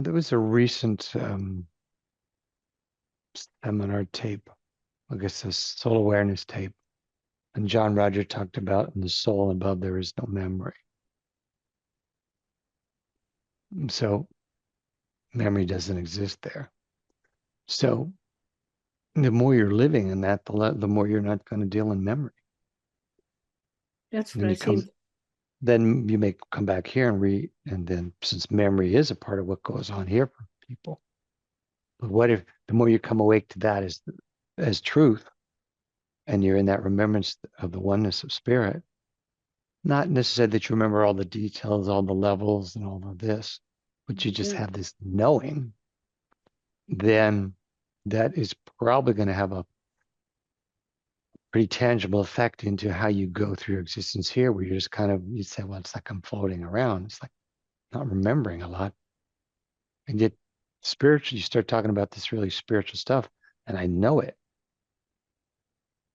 There was a recent seminar tape, I guess a soul awareness tape, and John Roger talked about in the soul above there is no memory. So memory doesn't exist there. So the more you're living in that, the more you're not going to deal in memory. That's And what then I you come, seem. then you may come back here and then since memory is a part of what goes on here for people. But what if the more you come awake to that as truth, and you're in that remembrance of the oneness of spirit, not necessarily that you remember all the details, all the levels and all of this, but you just Yeah. have this knowing, then that is probably going to have a pretty tangible effect into how you go through your existence here, where you're just kind of, you say, well, it's like I'm floating around. It's like not remembering a lot. And yet spiritually, you start talking about this really spiritual stuff, and I know it.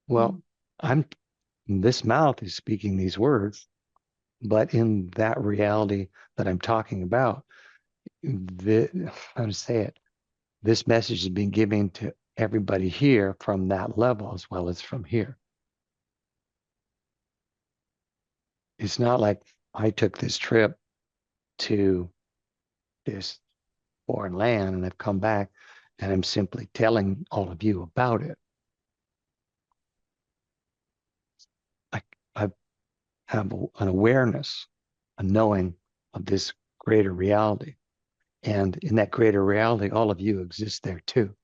Well, this mouth is speaking these words, but in that reality that I'm talking about, how to say it, this message is being given to everybody here from that level as well as from here. It's not like I took this trip to this foreign land and I've come back and I'm simply telling all of you about it. I have an awareness, a knowing of this greater reality. And in that greater reality, all of you exist there too.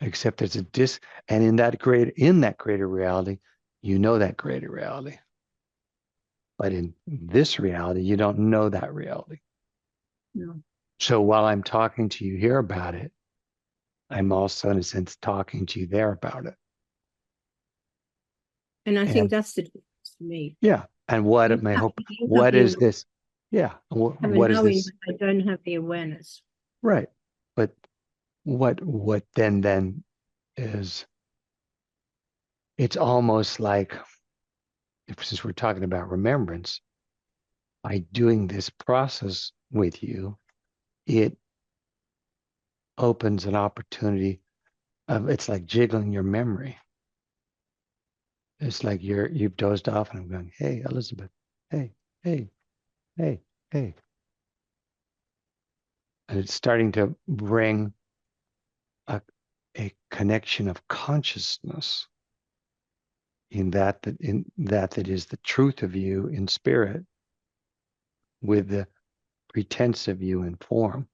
Except there's a and in that greater reality, you know that greater reality. But in this reality, you don't know that reality. No. So while I'm talking to you here about it, I'm also in a sense talking to you there about it. And I think And that's the difference for me. yeah, and what You my have, hope, you have what the, is this? Yeah, have a what is knowing, this? but I don't have the awareness. Right. But what then is, it's almost like, since we're talking about remembrance, by doing this process with you, it opens an opportunity of, it's like jiggling your memory. It's like you've dozed off and I'm going, hey, Elizabeth, hey, hey, hey, hey. And it's starting to bring a connection of consciousness in that is the truth of you in spirit with the pretense of you in form.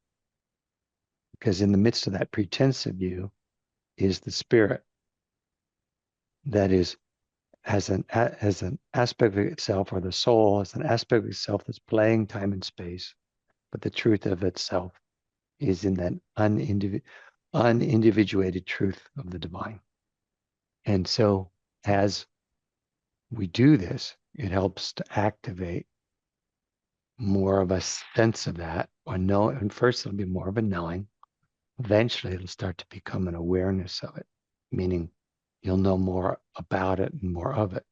Because in the midst of that pretense of you is the spirit that has an aspect of itself, or the soul has an aspect of itself that's playing time and space, but the truth of itself is in that unindividuated truth of the divine. And so as we do this, it helps to activate more of a sense of that, or know. And first it'll be more of a knowing. Eventually it'll start to become an awareness of it, meaning you'll know more about it and more of it.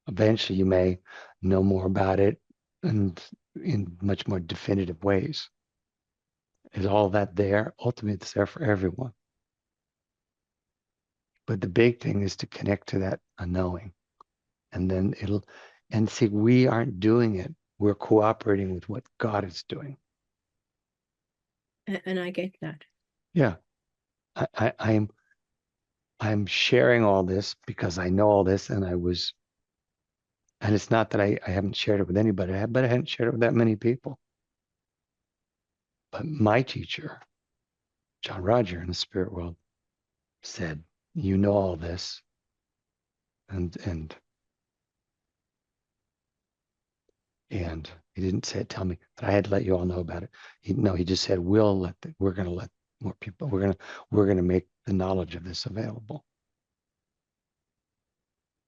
Eventually you may know more about it and in much more definitive ways. Is all that there? Ultimately, it's there for everyone. But the big thing is to connect to that unknowing. And then and see, we aren't doing it. We're cooperating with what God is doing. And I get that. Yeah. I'm sharing all this because I know all this, and and it's not that I haven't shared it with anybody, but I hadn't shared it with that many people. But my teacher, John Roger in the spirit world, said, you know all this, and And he didn't say, tell me, but I had to let you all know about it. He just said, we're going to let more people, we're going to make the knowledge of this available.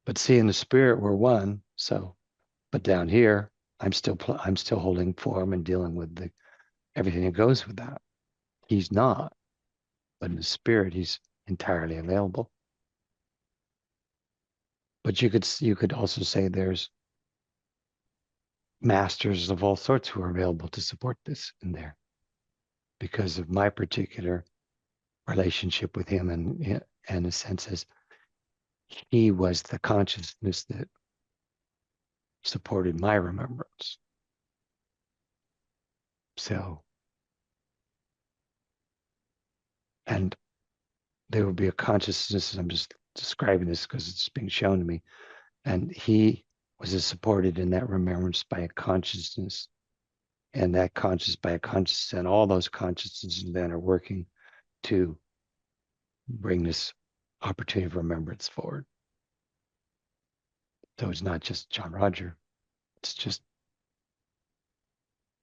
But see, in the spirit, we're one. So, but down here, I'm still holding form and dealing with everything that goes with that. He's not, but in the spirit, he's entirely available. But you could also say there's masters of all sorts who are available to support this in there because of my particular relationship with him, and a sense as he was the consciousness that supported my remembrance. So, and there will be a consciousness, I'm just describing this because it's being shown to me, and he was supported in that remembrance by a consciousness, and that conscious by a consciousness, and all those consciousnesses then are working to bring this opportunity of remembrance forward. So it's not just John Roger, it's just,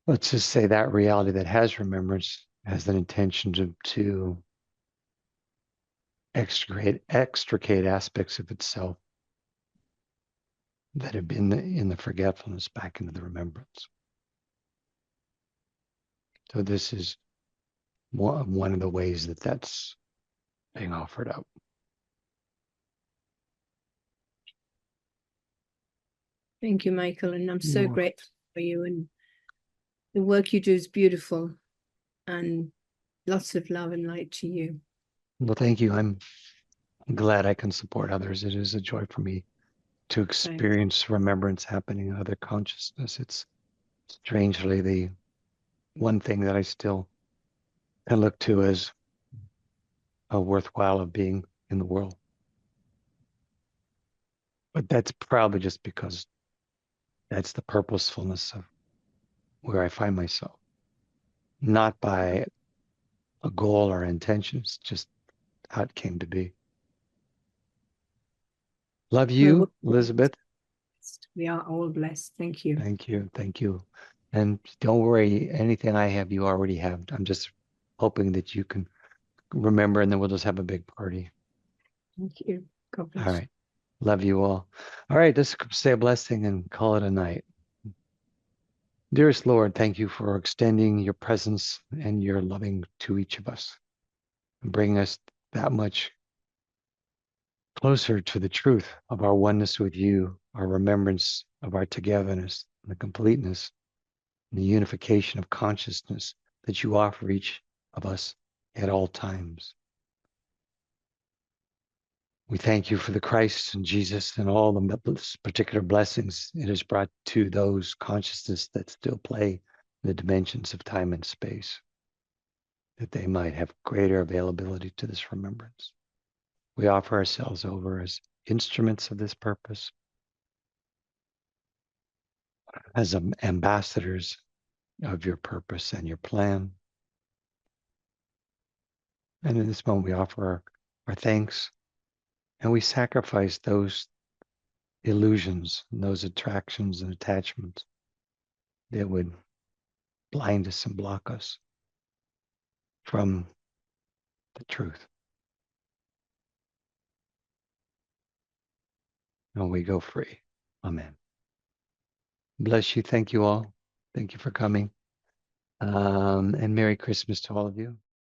let's just say that reality that has remembrance has an intention to extricate aspects of itself that have been in the forgetfulness back into the remembrance. So this is one of the ways that that's being offered up. Thank you, Michael. And I'm so You're welcome. grateful for you. And the work you do is beautiful. And lots of love and light to you. Well, thank you. I'm glad I can support others. It is a joy for me to experience remembrance happening in other consciousness. It's strangely the one thing that I still can look to as a worthwhile of being in the world. But that's probably just because that's the purposefulness of where I find myself, not by a goal or intentions, just how it came to be. Love you, Elizabeth. We are all blessed. Thank you. Thank you. Thank you. And don't worry, anything I have, you already have. I'm just hoping that you can remember, and then we'll just have a big party. Thank you. God bless. All right. Love you all. All right. Let's say a blessing and call it a night. Dearest Lord, thank you for extending your presence and your loving to each of us, and bringing us that much closer to the truth of our oneness with you, our remembrance of our togetherness, and the completeness, and the unification of consciousness that you offer each of us at all times. We thank you for the Christ and Jesus and all the particular blessings it has brought to those consciousness that still play in the dimensions of time and space, that they might have greater availability to this remembrance. We offer ourselves over as instruments of this purpose, as ambassadors of your purpose and your plan. And in this moment, we offer our thanks, and we sacrifice those illusions and those attractions and attachments that would blind us and block us from the truth. And we go free. Amen. Bless you. Thank you all. Thank you for coming. And Merry Christmas to all of you.